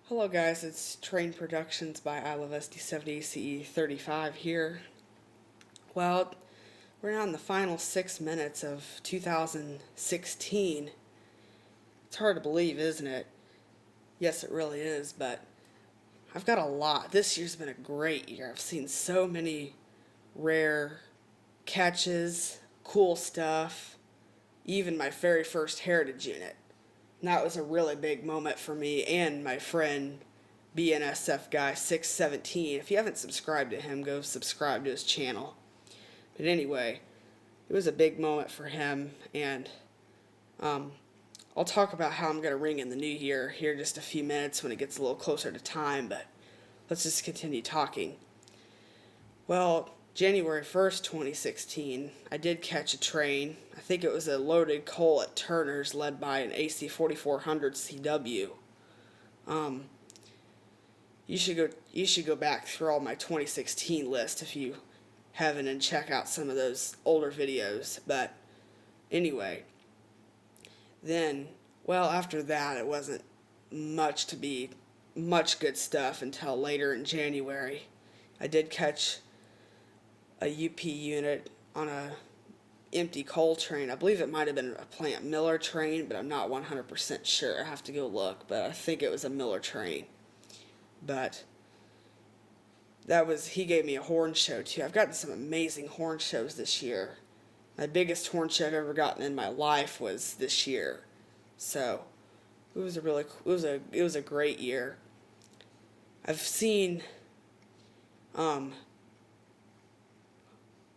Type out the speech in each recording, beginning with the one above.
Hello guys, it's Train Productions by I Love SD70 CE 35 here. Well, we're now in the final 6 minutes of 2016. It's hard to believe, isn't it? Yes, it really is, but I've got a lot. This year's been a great year. I've seen so many rare catches, cool stuff, even my very first heritage unit. And that was a really big moment for me and my friend BNSF Guy 617. If you haven't subscribed to him, go subscribe to his channel. But anyway, it was a big moment for him, and I'll talk about how I'm going to ring in the new year here in just a few minutes when it gets a little closer to time, but let's just continue talking. Well, January 1st, 2016, I did catch a train. I think it was a loaded coal at Turner's led by an AC 4400 CW. You should go back through all my 2016 list if you haven't and check out some of those older videos. But anyway, then after that it wasn't much good stuff until later in January. I did catch a UP unit on a empty coal train. I believe it might have been a Plant Miller train, but I'm not 100% sure. I have to go look, but I think it was a Miller train. But he gave me a horn show too. I've gotten some amazing horn shows this year. My biggest horn show I've ever gotten in my life was this year. So it was a great year. I've seen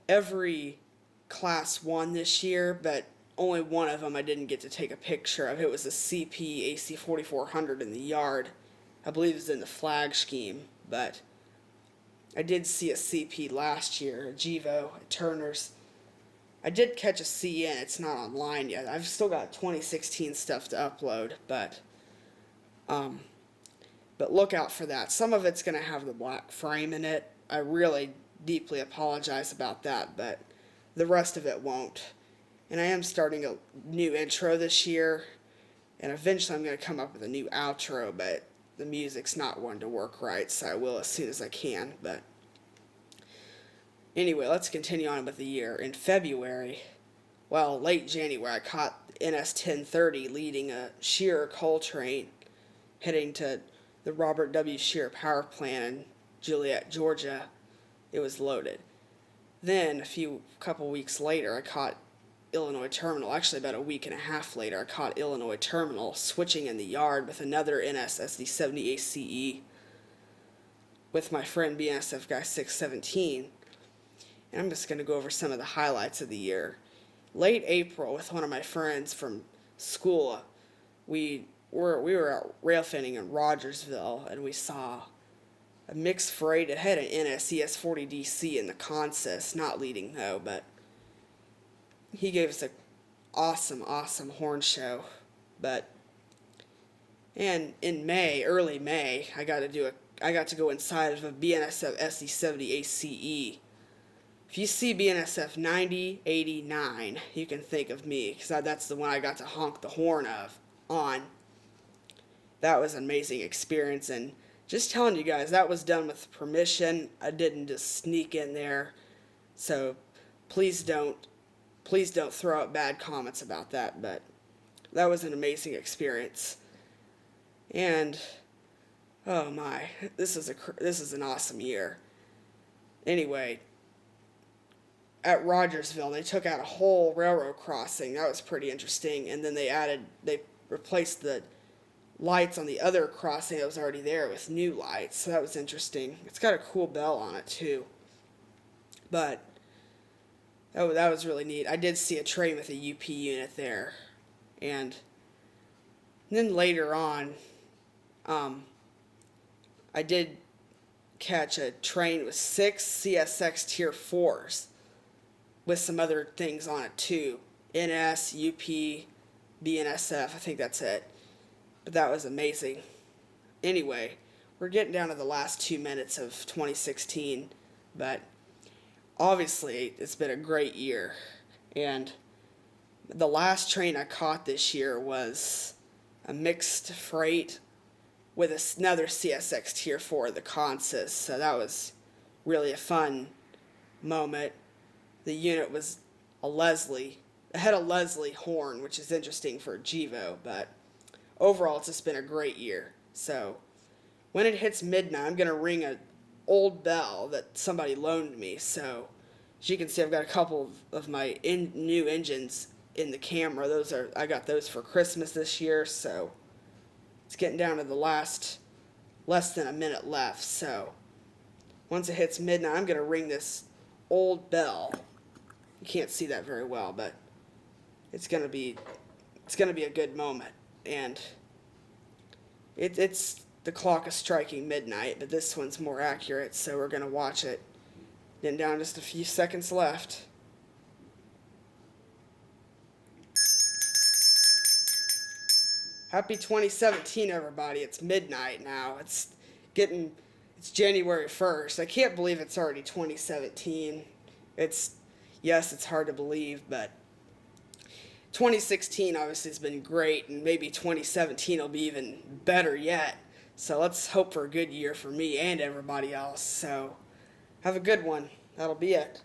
every class 1 this year, but only one of them I didn't get to take a picture of. It was a CP AC 4400 in the yard. I believe it was in the flag scheme, but I did see a CP last year, a Gevo at Turner's. I did catch a CN. It's not online yet. I've still got 2016 stuff to upload, but look out for that. Some of it's going to have the black frame in it. I really deeply apologize about that, but the rest of it won't. And I am starting a new intro this year, and eventually I'm going to come up with a new outro, but the music's not going to work right, so I will as soon as I can. But anyway, let's continue on with the year. In February, late January, I caught NS 1030 leading a Shearer coal train heading to the Robert W. Shearer power plant in Juliet, Georgia. It was loaded. Then, couple weeks later, I caught Illinois Terminal. Actually, about a week and a half later, I caught Illinois Terminal switching in the yard with another NS SD70 ACE with my friend BNSF Guy 617. And I'm just going to go over some of the highlights of the year. Late April, with one of my friends from school, we were out rail fanning in Rogersville, and we saw a mixed freight. It had an NS ES40DC in the consist, not leading though, but he gave us a awesome horn show. And in May, early May, I got to go inside of a BNSF SD70 ACE. If you see BNSF 9089, you can think of me, because that's the one I got to honk the horn on. That was an amazing experience, and just telling you guys, that was done with permission. I didn't just sneak in there, so please don't throw out bad comments about that, but that was an amazing experience. And oh my, this is an awesome year. Anyway, at Rogersville, they took out a whole railroad crossing. That was pretty interesting. And then they replaced the lights on the other crossing that was already there with new lights. So that was interesting. It's got a cool bell on it too. But that was really neat. I did see a train with a UP unit there. And then later on, I did catch a train with 6 CSX Tier 4s with some other things on it too. NS, UP, BNSF, I think that's it. But that was amazing. Anyway, we're getting down to the last 2 minutes of 2016, but obviously it's been a great year. And the last train I caught this year was a mixed freight with another CSX Tier 4, the Consys. So that was really a fun moment. The unit was a Leslie. It had a Leslie horn, which is interesting for a GEVO, but overall it's just been a great year. So when it hits midnight, I'm going to ring an old bell that somebody loaned me. So as you can see, I've got a couple of my new engines in the camera. I got those for Christmas this year, so it's getting down to the less than a minute left. So once it hits midnight, I'm going to ring this old bell. You can't see that very well, but it's going to be a good moment. And it's the clock is striking midnight, but this one's more accurate, so we're going to watch it. Getting down just a few seconds left. Happy 2017, everybody. It's midnight now. It's January 1st. I can't believe it's already 2017. Yes, it's hard to believe, but 2016 obviously has been great, and maybe 2017 will be even better yet. So let's hope for a good year for me and everybody else. So have a good one. That'll be it.